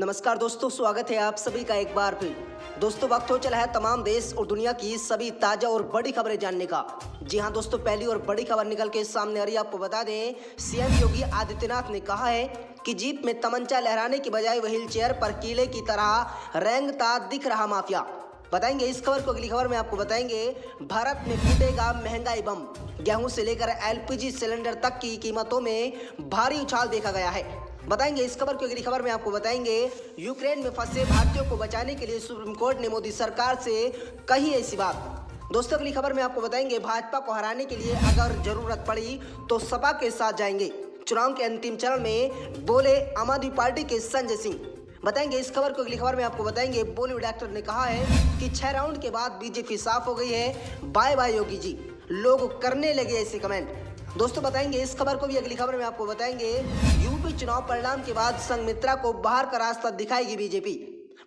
नमस्कार दोस्तों, स्वागत है आप सभी का एक बार फिर। दोस्तों, वक्त हो चला है तमाम देश और दुनिया की सभी ताज़ा और बड़ी खबरें जानने का। जी हां दोस्तों, पहली और बड़ी खबर निकल के सामने आ रही है। आपको बता दें, सीएम योगी आदित्यनाथ ने कहा है कि जीप में तमंचा लहराने की बजाय व्हील चेयर पर कीले की तरह रेंगता दिख रहा माफिया। बताएंगे इस खबर को। अगली खबर में आपको बताएंगे, भारत में फूटेगा महंगाई बम। गेहूं से लेकर एलपीजी सिलेंडर तक की कीमतों में भारी उछाल देखा गया है। बताएंगे इस खबर को। अगली खबर में आपको बताएंगे, यूक्रेन में फंसे भारतीयों को बचाने के लिए सुप्रीम कोर्ट ने मोदी सरकार से कही ऐसी बात। दोस्तों, अगली खबर में आपको बताएंगे, भाजपा को हराने के लिए अगर जरूरत पड़ी तो सपा के साथ जाएंगे। चुनाव के अंतिम चरण में बोले आम आदमी पार्टी के संजय सिंह। बताएंगे इस खबर को। अगली खबर में आपको बताएंगे, बॉलीवुड एक्टर ने कहा है कि 6 राउंड के बाद बीजेपी साफ हो गई है, बाय बाय योगी जी। लोग करने लगे ऐसे कमेंट। दोस्तों, बताएंगे इस खबर को भी। अगली खबर में आपको बताएंगे, यूपी चुनाव परिणाम के बाद संघमित्रा को बाहर का रास्ता दिखाएगी बीजेपी।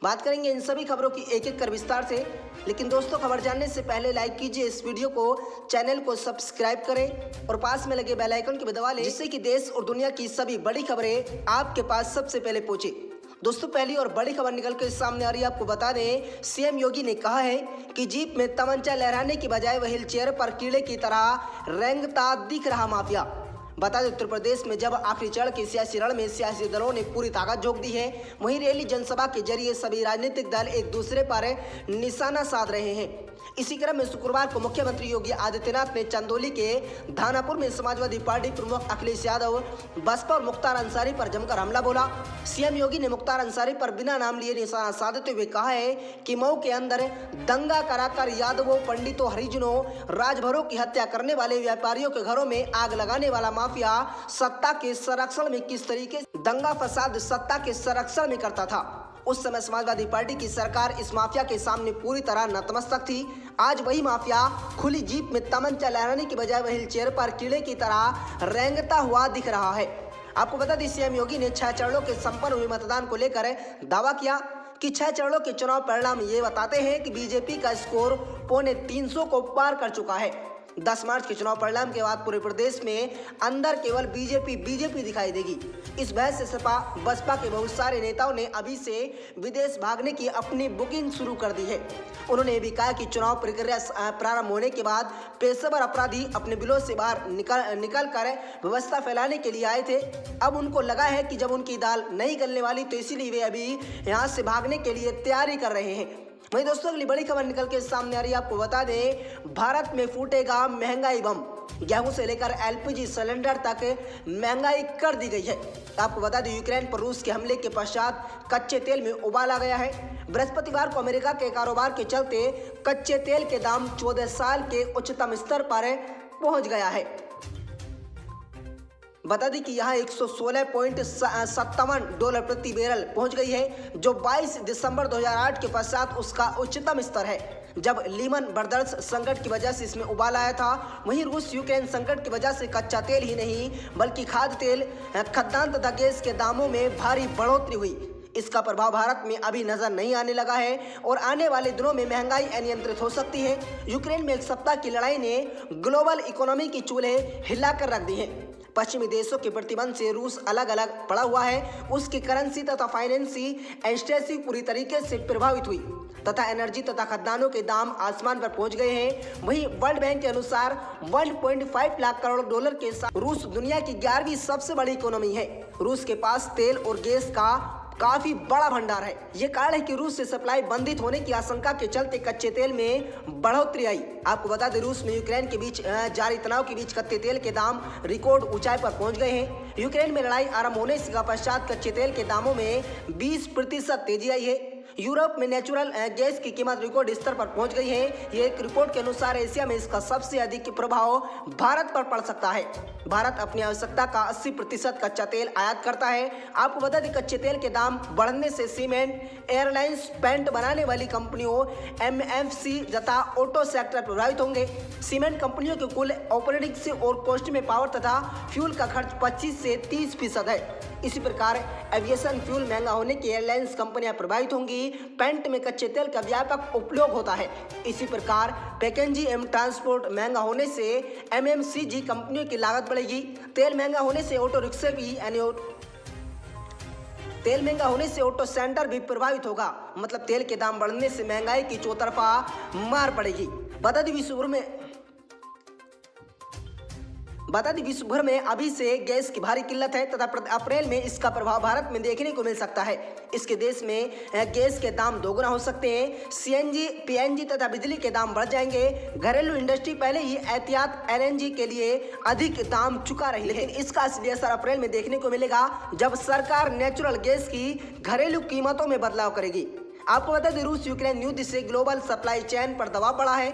बात करेंगे इन सभी खबरों की एक एक कर विस्तार से। लेकिन दोस्तों, खबर जानने से पहले लाइक कीजिए इस वीडियो को, चैनल को सब्सक्राइब करें और पास में लगे बेल आइकन की भी दबा लें, जिससे कि देश और दुनिया की सभी बड़ी खबरें आपके पास सबसे पहले पहुंचे। दोस्तों, पहली और बड़ी खबर निकल के सामने आ रही है। आपको बता दें, सीएम योगी ने कहा है कि जीप में तमंचा लहराने की बजाय व्हील चेयर पर कीड़े की तरह रेंगता दिख रहा माफिया। बता दें, उत्तर प्रदेश में जब आखिरी चरण के सियासी रण में सियासी दलों ने पूरी ताकत झोंक दी है, वहीं रैली जनसभा के जरिए सभी राजनीतिक दल एक दूसरे पर निशाना साध रहे हैं। इसी क्रम में शुक्रवार को मुख्यमंत्री योगी आदित्यनाथ ने चंदौली के धानापुर में समाजवादी पार्टी प्रमुख अखिलेश यादव, बसपा और मुख्तार अंसारी पर जमकर हमला बोला। सीएम योगी ने मुख्तार अंसारी पर बिना नाम लिए निशाना साधते हुए कहा है कि मऊ के अंदर दंगा कराकर यादवों, पंडितों, हरिजनों, राजभरों की हत्या करने वाले व्यापारियों के घरों में आग लगाने वाला माफिया सत्ता के संरक्षण में किस तरीके दंगा फसाद सत्ता के संरक्षण में करता था। उस समय समाजवादी पार्टी की सरकार इस माफिया के सामने पूरी तरह नतमस्तक थी। आज वही माफिया खुली जीप में तमंचा लहराने की बजाय व्हील चेयर पर कीड़े की तरह रेंगता हुआ दिख रहा है। आपको बता दें, सीएम योगी ने 6 चरणों के संपन्न हुए मतदान को लेकर दावा किया कि 6 चरणों के चुनाव परिणाम ये बताते हैं कि बीजेपी का स्कोर 350 को पार कर चुका है। 10 मार्च के चुनाव परिणाम के बाद पूरे प्रदेश में अंदर केवल बीजेपी दिखाई देगी। इस बहस से सपा बसपा के बहुत सारे नेताओं ने अभी से विदेश भागने की अपनी बुकिंग शुरू कर दी है। उन्होंने भी कहा कि चुनाव प्रक्रिया प्रारंभ होने के बाद पेशेवर अपराधी अपने बिलों से बाहर निकल कर व्यवस्था फैलाने के लिए आए थे। अब उनको लगा है कि जब उनकी दाल नहीं गलने वाली, तो इसीलिए वे अभी यहाँ से भागने के लिए तैयारी कर रहे हैं। वहीं दोस्तों, अगली बड़ी खबर निकल के सामने आ रही है। आपको बता दें, भारत में फूटेगा महंगाई बम। गेहूं से लेकर एलपीजी सिलेंडर तक महंगाई कर दी गई है। आपको बता दें, यूक्रेन पर रूस के हमले के पश्चात कच्चे तेल में उबाल आ गया है। बृहस्पतिवार को अमेरिका के कारोबार के चलते कच्चे तेल के दाम 14 साल के उच्चतम स्तर पर पहुंच गया है। बता दें कि यहाँ $116.57 प्रति बैरल पहुंच गई है, जो 22 दिसंबर 2008 के पश्चात उसका उच्चतम स्तर है, जब लीमन ब्रदर्स संकट की वजह से इसमें उबाल आया था। वहीं रूस यूक्रेन संकट की वजह से कच्चा तेल ही नहीं बल्कि खाद्य तेल, खाद्यान्न तथा गैस के दामों में भारी बढ़ोतरी हुई। इसका प्रभाव भारत में अभी नजर नहीं आने लगा है और आने वाले दिनों में महंगाई अनियंत्रित हो सकती है। यूक्रेन में एक सप्ताह की लड़ाई ने ग्लोबल इकोनॉमी की चूल्हे हिलाकर रख दी हैं। पश्चिमी देशों के प्रतिबंध से रूस अलग अलग पड़ा हुआ है। उसकी करेंसी तथा फाइनेंसी इंडस्ट्री पूरी तरीके से प्रभावित हुई तथा एनर्जी तथा खाद्यान्नों के दाम आसमान पर पहुंच गए हैं। वहीं वर्ल्ड बैंक के अनुसार 1.5 लाख करोड़ डॉलर के साथ रूस दुनिया की 11वीं सबसे बड़ी इकोनॉमी है। रूस के पास तेल और गैस का काफी बड़ा भंडार है। ये कारण है कि रूस से सप्लाई बाधित होने की आशंका के चलते कच्चे तेल में बढ़ोतरी आई। आपको बता दें, रूस में यूक्रेन के बीच जारी तनाव के बीच कच्चे तेल के दाम रिकॉर्ड ऊंचाई पर पहुंच गए हैं। यूक्रेन में लड़ाई आरंभ होने के पश्चात कच्चे तेल के दामों में 20% तेजी आई है। यूरोप में नेचुरल गैस की कीमत रिकॉर्ड स्तर पर पहुंच गई है। ये एक रिपोर्ट के अनुसार एशिया में इसका सबसे अधिक प्रभाव भारत पर पड़ सकता है। भारत अपनी आवश्यकता का 80% कच्चा तेल आयात करता है। आपको बता दें, कच्चे तेल के दाम बढ़ने से सीमेंट, एयरलाइंस, पेंट बनाने वाली कंपनियों, एमएफसी तथा ऑटो सेक्टर प्रभावित होंगे। सीमेंट कंपनियों के कुल ऑपरेटिंग से और कॉस्ट में पावर तथा फ्यूल का खर्च 25 से 30% है। इसी प्रकार एविएशन फ्यूल महंगा होने की एयरलाइंस कंपनियां प्रभावित होंगी। पेंट में कच्चे तेल का व्यापक उपयोग होता है। इसी प्रकार पैकेजिंग एवं ट्रांसपोर्ट महंगा होने से एमएमसीजी कंपनियों की लागत बढ़ेगी। तेल महंगा होने से ऑटो रिक्शे भी तेल महंगा होने से ऑटो सेक्टर भी प्रभावित होगा। मतलब तेल के दाम बढ़ने से महंगाई की चौतरफा मार पड़ेगी। बता दी विश्व भर में अभी से गैस की भारी किल्लत है तथा अप्रैल में इसका प्रभाव भारत में देखने को मिल सकता है। इसके देश में गैस के दाम दोगुना हो सकते हैं। सीएनजी, पीएनजी तथा बिजली के दाम बढ़ जाएंगे। घरेलू इंडस्ट्री पहले ही एहतियात एलएनजी के लिए अधिक दाम चुका रही है, लेकिन इसका असली असर अप्रैल में देखने को मिलेगा जब सरकार नेचुरल गैस की घरेलू कीमतों में बदलाव करेगी। आपको बता दें, रूस यूक्रेन युद्ध से ग्लोबल सप्लाई चेन पर दबाव बढ़ा है,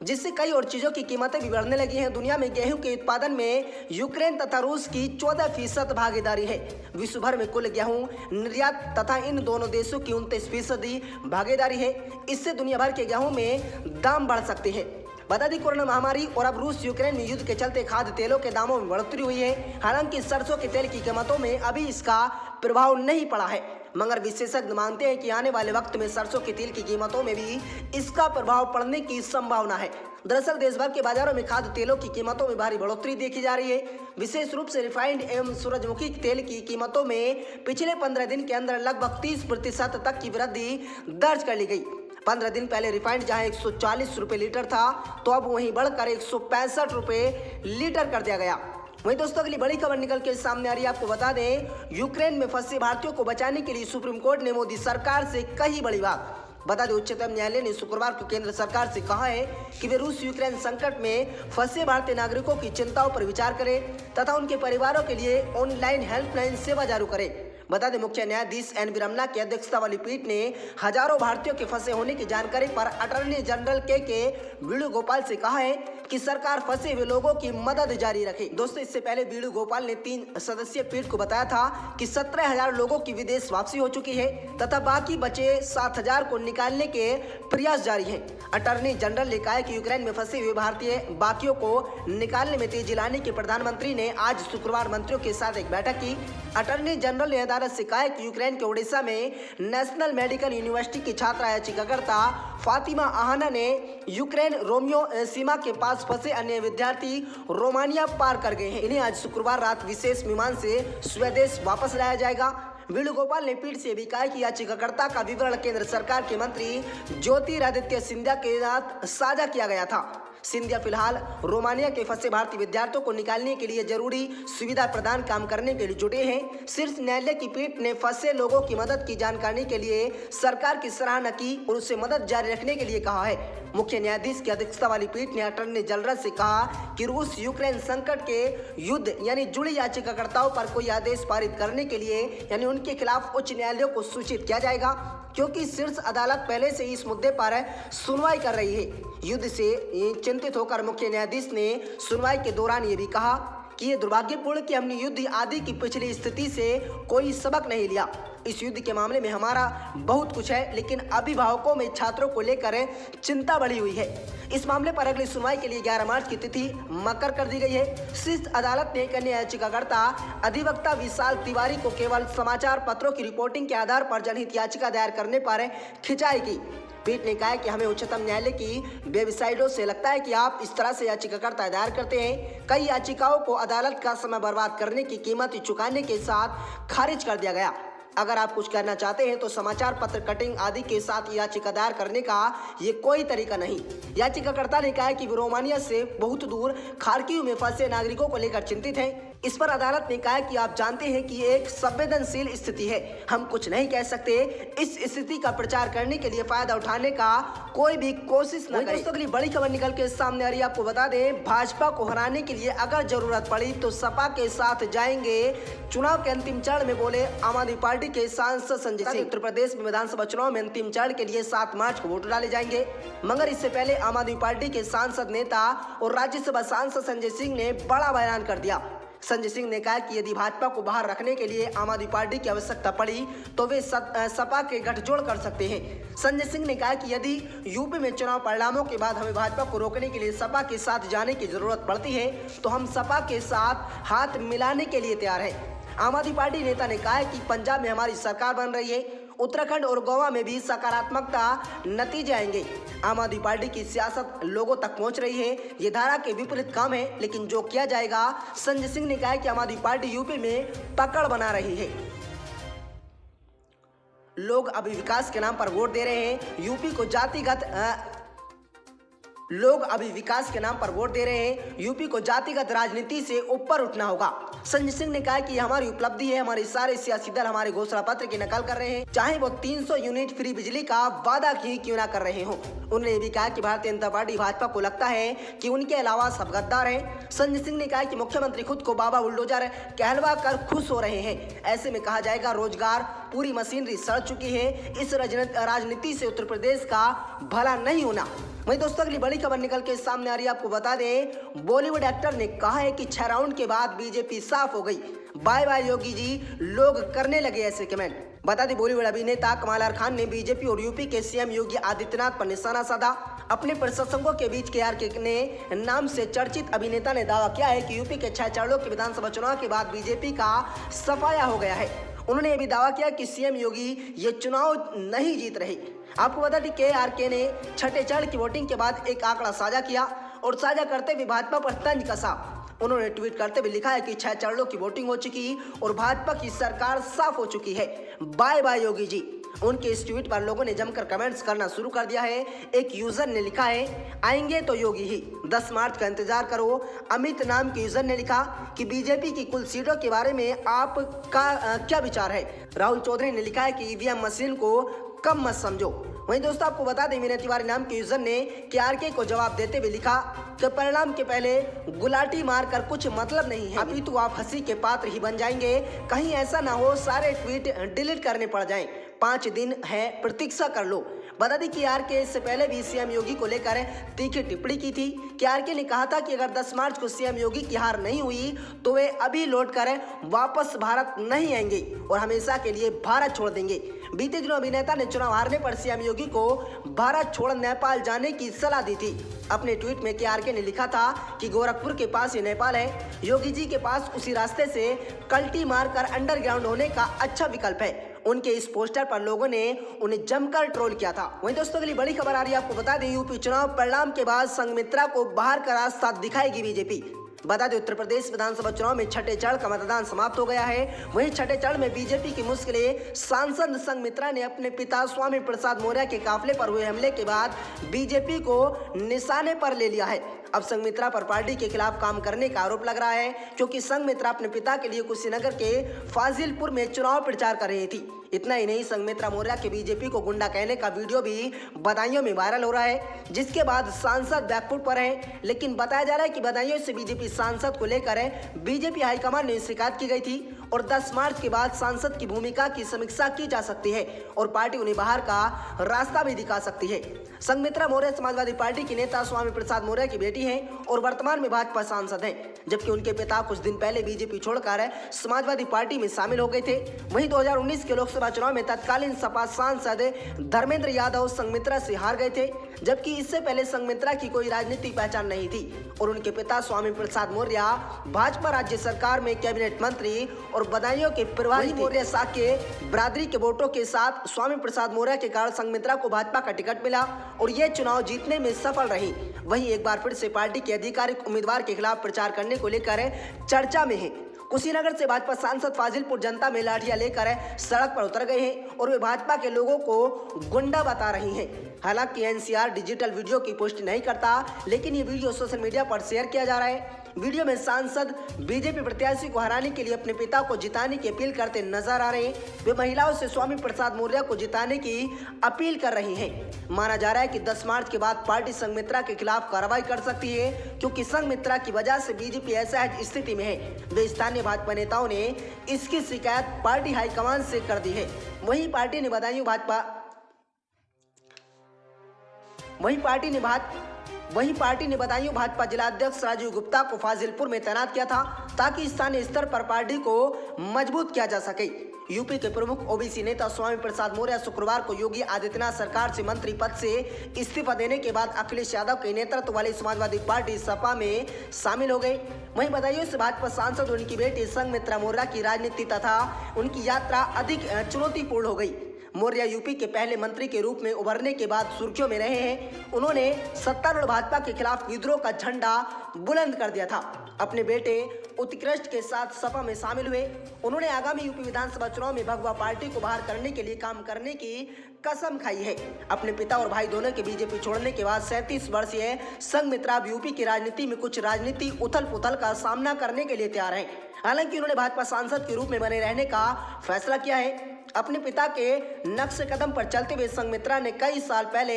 जिससे कई और चीज़ों की कीमतें भी बढ़ने लगी हैं। दुनिया में गेहूं के उत्पादन में यूक्रेन तथा रूस की 14% भागीदारी है। विश्व भर में कुल गेहूं निर्यात तथा इन दोनों देशों की 29% भागीदारी है। इससे दुनिया भर के गेहूं में दाम बढ़ सकते हैं। बता दी, कोरोना महामारी और अब रूस यूक्रेन युद्ध के चलते खाद्य तेलों के दामों में बढ़ोतरी हुई है। हालांकि सरसों के तेल की कीमतों में अभी इसका प्रभाव नहीं पड़ा है, मगर विशेषज्ञ मानते हैं कि आने वाले वक्त में सरसों के तेल की कीमतों में भी इसका प्रभाव पड़ने की संभावना है। दरअसल देश भर के बाजारों में खाद्य तेलों की कीमतों में भारी बढ़ोतरी देखी जा रही है। विशेष रूप से रिफाइंड एवं सूरजमुखी तेल की कीमतों में पिछले 15 दिन के अंदर लगभग 30% तक की वृद्धि दर्ज कर ली गई। 15 दिन पहले रिफाइंड जहां 140 रुपये लीटर था, तो अब वहीं बढ़कर 165 रुपये लीटर कर दिया गया। वहीं दोस्तों अगली बड़ी खबर निकल के सामने आ रही है। आपको बता दें, यूक्रेन में फंसे भारतीयों को बचाने के लिए सुप्रीम कोर्ट ने मोदी सरकार से कही बड़ी बात। बता दें, उच्चतम न्यायालय ने शुक्रवार को केंद्र सरकार से कहा है कि वे रूस यूक्रेन संकट में फंसे भारतीय नागरिकों की चिंताओं पर विचार करें तथा उनके परिवारों के लिए ऑनलाइन हेल्पलाइन सेवा जारी करें। बता दें, मुख्य न्यायाधीश एन रमन्ना की अध्यक्षता वाली पीठ ने हजारों भारतीयों के फंसे होने की जानकारी पर अटॉर्नी जनरल के वेणुगोपाल से कहा है कि सरकार फंसे हुए लोगों की मदद जारी रखे। दोस्तों, इससे पहले वेणुगोपाल ने 3 सदस्यीय पीठ को बताया था कि 17,000 लोगों की विदेश वापसी हो चुकी है तथा बाकी बचे 7,000 को निकालने के प्रयास जारी है। अटॉर्नी जनरल ने कहा कि यूक्रेन में फंसे हुए भारतीय बाकियों को निकालने में तेजी लाने के प्रधानमंत्री ने आज शुक्रवार मंत्रियों के साथ एक बैठक की। अटॉर्नी जनरल ने अदालत से कहा कि यूक्रेन के ओडिशा में नेशनल मेडिकल यूनिवर्सिटी की छात्रा याचिकाकर्ता फातिमा आहाना ने यूक्रेन रोमियो सीमा के पास फंसे अन्य विद्यार्थी रोमानिया पार कर गए हैं। इन्हें आज शुक्रवार रात विशेष विमान से स्वदेश वापस लाया जाएगा। वेणुगोपाल ने पीठ से भी कहा कि याचिकाकर्ता का विवरण केंद्र सरकार के मंत्री ज्योतिरादित्य सिंधिया के साथ साझा किया गया था। सिंधिया फिलहाल रोमानिया के फंसे भारतीय विद्यार्थियों को निकालने के लिए जरूरी सुविधा प्रदान काम करने के लिए जुटे हैं। शीर्ष न्यायालय की पीठ ने फंसे लोगों की मदद की जानकारी के लिए सरकार की सराहना की और उसे मदद जारी रखने के लिए कहा है। मुख्य न्यायाधीश की अध्यक्षता वाली पीठ ने अटॉर्नी जनरल से कहा कि रूस यूक्रेन संकट के युद्ध यानी जुड़ी याचिकाकर्ताओं पर कोई आदेश पारित करने के लिए यानी उनके खिलाफ उच्च न्यायालयों को सूचित किया जाएगा, क्योंकि शीर्ष अदालत पहले से ही इस मुद्दे पर सुनवाई कर रही है। युद्ध से चिंतित होकर मुख्य न्यायाधीश ने सुनवाई के दौरान ये भी कहा कि ये दुर्भाग्यपूर्ण कि हमने युद्ध आदि की पिछली स्थिति से कोई सबक नहीं लिया। इस युद्ध के मामले में हमारा बहुत कुछ है, लेकिन अभिभावकों में छात्रों को लेकर चिंता बढ़ी हुई है। इस मामले पर अगली सुनवाई के लिए 11 मार्च की तिथि मकर कर दी गई है। शीर्ष अदालत ने एक अन्य याचिकाकर्ता अधिवक्ता विशाल तिवारी को केवल समाचार पत्रों की रिपोर्टिंग के आधार पर जनहित याचिका दायर करने पर खिंचाई की। पीठ ने कहा कि हमें उच्चतम न्यायालय की वेबसाइटों से लगता है कि आप इस तरह से याचिकाकर्ता दायर करते हैं। कई याचिकाओं को अदालत का समय बर्बाद करने की कीमत चुकाने के साथ खारिज कर दिया गया। अगर आप कुछ करना चाहते हैं तो समाचार पत्र कटिंग आदि के साथ याचिका दायर करने का ये कोई तरीका नहीं। याचिकाकर्ता ने कहा कि वे रोमानिया से बहुत दूर खार्किव में फंसे नागरिकों को लेकर चिंतित हैं। इस पर अदालत ने कहा कि आप जानते हैं कि ये एक संवेदनशील स्थिति है, हम कुछ नहीं कह सकते। इस स्थिति का प्रचार करने के लिए फायदा उठाने का कोई भी कोशिश न करें। दोस्तों, अगली बड़ी खबर निकल के सामने आ रही है। आपको बता दें, भाजपा को हराने के लिए अगर जरूरत पड़ी तो सपा के साथ जाएंगे। चुनाव के अंतिम चरण में बोले आम आदमी पार्टी के सांसद संजय सिंह। उत्तर प्रदेश में विधानसभा चुनाव में अंतिम चरण के लिए 7 मार्च को वोट डाले जाएंगे, मगर इससे पहले आम आदमी पार्टी के सांसद नेता और राज्यसभा सांसद संजय सिंह ने बड़ा बयान कर दिया। संजय सिंह ने कहा कि यदि भाजपा को बाहर रखने के लिए आम आदमी पार्टी की आवश्यकता पड़ी तो वे सपा के गठजोड़ कर सकते हैं। संजय सिंह ने कहा कि यदि यूपी में चुनाव परिणामों के बाद हमें भाजपा को रोकने के लिए सपा के साथ जाने की जरूरत पड़ती है तो हम सपा के साथ हाथ मिलाने के लिए तैयार हैं। आम आदमी पार्टी नेता ने कहा है कि पंजाब में हमारी सरकार बन रही है उत्तराखंड और गोवा में भी सकारात्मकता नतीजे आएंगे। आम आदमी पार्टी की सियासत लोगों तक पहुंच रही है। ये धारा के विपरीत काम है, लेकिन जो किया जाएगा। संजय सिंह ने कहा कि आम आदमी पार्टी यूपी में पकड़ बना रही है। लोग अभी विकास के नाम पर वोट दे रहे हैं। यूपी को जातिगत यूपी को जातिगत राजनीति से ऊपर उठना होगा। संजय सिंह ने कहा कि हमारी उपलब्धि है, हमारे सारे सियासी दल हमारे घोषणा पत्र की नकल कर रहे हैं, चाहे वो 300 यूनिट फ्री बिजली का वादा ही क्यों ना कर रहे हो। उन्होंने ये भी कहा कि भारतीय जनता पार्टी भाजपा को लगता है कि उनके अलावा सब गद्दार हैं। संजय सिंह ने कहा कि मुख्यमंत्री खुद को बाबा बुलडोजर कहलवा कर खुश हो रहे हैं। ऐसे में कहा जाएगा रोजगार पूरी मशीनरी सड़ चुकी है। इस राजनीति से उत्तर प्रदेश का भला नहीं होना। वहीं दोस्तों अगली बड़ी खबर निकल के सामने आ रही है। आपको बता दें, बॉलीवुड एक्टर ने कहा है कि 6 राउंड के बाद बीजेपी साफ हो गई। बाय बाय योगी जी, लोग करने लगे ऐसे कमेंट। बता दें, बॉलीवुड अभिनेता कमाल खान ने बीजेपी और यूपी के सीएम योगी आदित्यनाथ पर निशाना साधा। अपने प्रशंसकों के बीच KRK ने नाम से चर्चित अभिनेता ने दावा किया है कि यूपी के 6 चरणों के विधानसभा चुनाव के बाद बीजेपी का सफाया हो गया है। उन्होंने ये भी दावा किया कि सीएम योगी ये चुनाव नहीं जीत रहे। आपको बता दें, KRK ने 6ठे चरण की वोटिंग के बाद एक आंकड़ा साझा किया और साझा करते हुए भाजपा पर तंज कसा। उन्होंने ट्वीट करते हुए लिखा है कि 6 चरणों की वोटिंग हो चुकी और भाजपा की सरकार साफ हो चुकी है। Bye bye Yogi ji. उनके इस ट्वीट पर लोगों ने जमकर कमेंट्स करना शुरू कर दिया है। एक यूजर ने लिखा है, आएंगे तो योगी ही, 10 मार्च का इंतजार करो। अमित नाम के यूजर ने लिखा कि बीजेपी की कुल सीटों के बारे में आपका क्या विचार है। राहुल चौधरी ने लिखा है कि EVM मशीन को कम मत समझो। वहीं दोस्तों आपको बता दें, विनय तिवारी नाम के यूजर ने KRK को जवाब देते हुए लिखा कि परिणाम के पहले गुलाटी मारकर कुछ मतलब नहीं है, अभी तो आप हंसी के पात्र ही बन जाएंगे। कहीं ऐसा ना हो सारे ट्वीट डिलीट करने पड़ जाएं। 5 दिन है, प्रतीक्षा कर लो। बता दें कि KRK इससे पहले भी सीएम योगी को लेकर तीखी टिप्पणी की थी। KRK ने कहा था कि अगर 10 मार्च को सीएम योगी की हार नहीं हुई तो वे अभी लौटकर वापस भारत नहीं आएंगे और हमेशा के लिए भारत छोड़ देंगे। बीते दिनों अभिनेता ने चुनाव हारने पर सीएम योगी को भारत छोड़ नेपाल जाने की सलाह दी थी। अपने ट्वीट में KRK ने लिखा था कि गोरखपुर के पास ये नेपाल है, योगी जी के पास उसी रास्ते से कल्टी मारकर अंडरग्राउंड होने का अच्छा विकल्प है। उनके इस पोस्टर पर लोगों ने उन्हें जमकर ट्रोल किया था। वहीं दोस्तों अगली बड़ी खबर आ रही है। आपको बता दें, यूपी चुनाव परिणाम के बाद संघमित्रा को बाहर का रास्ता दिखाएगी बीजेपी। बता दें, उत्तर प्रदेश विधानसभा चुनाव में 6ठे चरण का मतदान समाप्त हो गया है। वहीं 6ठे चरण में बीजेपी की मुश्किलें सांसद संघमित्रा ने अपने पिता स्वामी प्रसाद मौर्य के काफिले पर हुए हमले के बाद बीजेपी को निशाने पर ले लिया है। अब संघमित्रा पर पार्टी के खिलाफ काम करने का आरोप लग रहा है, क्योंकि संघमित्रा अपने पिता के लिए कुशीनगर के फाजिलपुर में चुनाव प्रचार कर रही थी। इतना ही नहीं, संघमित्रा मौर्य के बीजेपी को गुंडा कहने का वीडियो भी बदायूं में वायरल हो रहा है, जिसके बाद सांसद बैकफुट पर है। लेकिन बताया जा रहा है कि बदायूं से बीजेपी सांसद को लेकर बीजेपी हाईकमान ने शिकायत की गई थी और 10 मार्च के बाद सांसद की भूमिका की समीक्षा की जा सकती है और पार्टी उन्हें बाहर का रास्ता भी दिखा सकती है। संघमित्रा मौर्य समाजवादी पार्टी की नेता स्वामी प्रसाद मौर्य की बेटी हैं और वर्तमान में भाजपा सांसद हैं, जबकि उनके पिता कुछ दिन पहले बीजेपी छोड़कर समाजवादी पार्टी में शामिल हो गए थे। वहीं 2019 के लोकसभा चुनाव में तत्कालीन सपा सांसद धर्मेंद्र यादव संघमित्रा से हार गए थे, जबकि इससे पहले संघमित्रा की कोई राजनीतिक पहचान नहीं थी और उनके पिता स्वामी प्रसाद मौर्य भाजपा राज्य सरकार में कैबिनेट मंत्री और बदायूं के प्रभारी मौर्य साक्य बरादरी के वोटों के साथ स्वामी प्रसाद मौर्य के कारण संघमित्रा को भाजपा का टिकट मिला और ये चुनाव जीतने में सफल रही। वहीं एक बार फिर से पार्टी के आधिकारिक उम्मीदवार के खिलाफ प्रचार करने को लेकर चर्चा में है। कुशीनगर से भाजपा सांसद फाजिलपुर जनता में लाठियां लेकर सड़क पर उतर गए हैं और वे भाजपा के लोगों को गुंडा बता रही हैं। हालांकि NCR डिजिटल वीडियो की पुष्टि नहीं करता, लेकिन ये वीडियो सोशल मीडिया पर शेयर किया जा रहा है। वीडियो में सांसद बीजेपी प्रत्याशी को हराने के लिए अपने पिता को जिताने की अपील करते नजर आ रहे हैं। वे महिलाओं से स्वामी प्रसाद मौर्य को जिताने की अपील कर रही हैं। माना जा रहा है कि 10 मार्च के बाद पार्टी संघमित्रा के खिलाफ कार्रवाई कर सकती है, क्योंकि संघमित्रा की वजह से बीजेपी ऐसा स्थिति में है। वे स्थानीय भाजपा नेताओं ने इसकी शिकायत पार्टी हाईकमान से कर दी है। वहीं पार्टी ने बदायूं भाजपा जिलाध्यक्ष राजीव गुप्ता को फाजिलपुर में तैनात किया था, ताकि स्थानीय स्तर पर पार्टी को मजबूत किया जा सके। यूपी के प्रमुख ओबीसी नेता स्वामी प्रसाद मौर्य शुक्रवार को योगी आदित्यनाथ सरकार से मंत्री पद से इस्तीफा देने के बाद अखिलेश यादव के नेतृत्व वाली समाजवादी पार्टी सपा में शामिल हो गए। वहीं बदायूं से भाजपा सांसद उनकी बेटी संघमित्रा मौर्य की राजनीति तथा उनकी यात्रा अधिक चुनौतीपूर्ण हो गई। मौर्य यूपी के पहले मंत्री के रूप में उभरने के बाद सुर्खियों में रहे हैं। उन्होंने सत्तारूढ़ भाजपा के खिलाफ विद्रोह का झंडा बुलंद कर दिया था। अपने बेटे उत्कृष्ट के साथ सपा में शामिल हुए। उन्होंने आगामी यूपी विधानसभा चुनाव में भगवा पार्टी को बाहर करने के लिए काम करने की कसम खाई है। अपने पिता और भाई दोनों के बीजेपी छोड़ने के बाद 37 वर्षीय संघमित्रा अब यूपी की राजनीति में कुछ राजनीति उथल पुथल का सामना करने के लिए तैयार हैं। हालांकि उन्होंने भाजपा सांसद के रूप में बने रहने का फैसला किया है। अपने पिता के नक्श कदम पर चलते हुए संघमित्रा ने कई साल पहले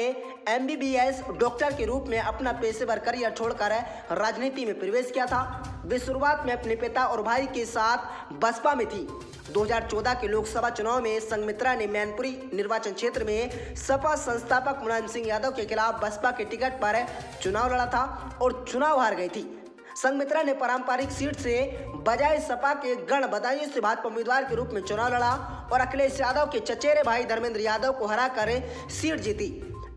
MBBS डॉक्टर के रूप में अपना पेशेवर करियर छोड़कर राजनीति में प्रवेश किया था। वे शुरुआत में अपने पिता और भाई के साथ बसपा में थी। 2014 के लोकसभा चुनाव में संघमित्रा ने मैनपुरी निर्वाचन क्षेत्र में सपा संस्थापक मुलायम सिंह यादव के खिलाफ बसपा के टिकट पर चुनाव लड़ा था और चुनाव हार गई थी। संघमित्रा ने पारंपरिक सीट से बजाय सपा के गण बदायूं से भाजपा उम्मीदवार के रूप में चुनाव लड़ा और अखिलेश यादव के चचेरे भाई धर्मेंद्र यादव को हराकर सीट जीती।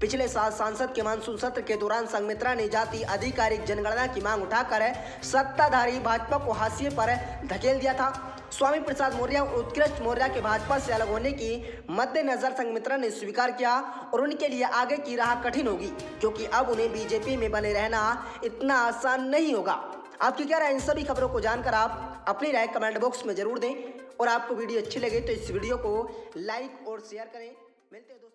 पिछले साल संसद के मानसून सत्र के दौरान संघमित्रा ने जाति आधिकारिक जनगणना की मांग उठाकर सत्ताधारी भाजपा को हाशिए पर धकेल दिया था। स्वामी प्रसाद मौर्य और उत्कृष्ट मौर्य के भाजपा से अलग होने की मद्देनजर संघमित्रा ने स्वीकार किया और उनके लिए आगे की राह कठिन होगी, क्योंकि अब उन्हें बीजेपी में बने रहना इतना आसान नहीं होगा। आपकी क्या राय इन सभी खबरों को जानकर आप अपनी राय कमेंट बॉक्स में जरूर दें और आपको वीडियो अच्छी लगे तो इस वीडियो को लाइक और शेयर करें। मिलते हैं।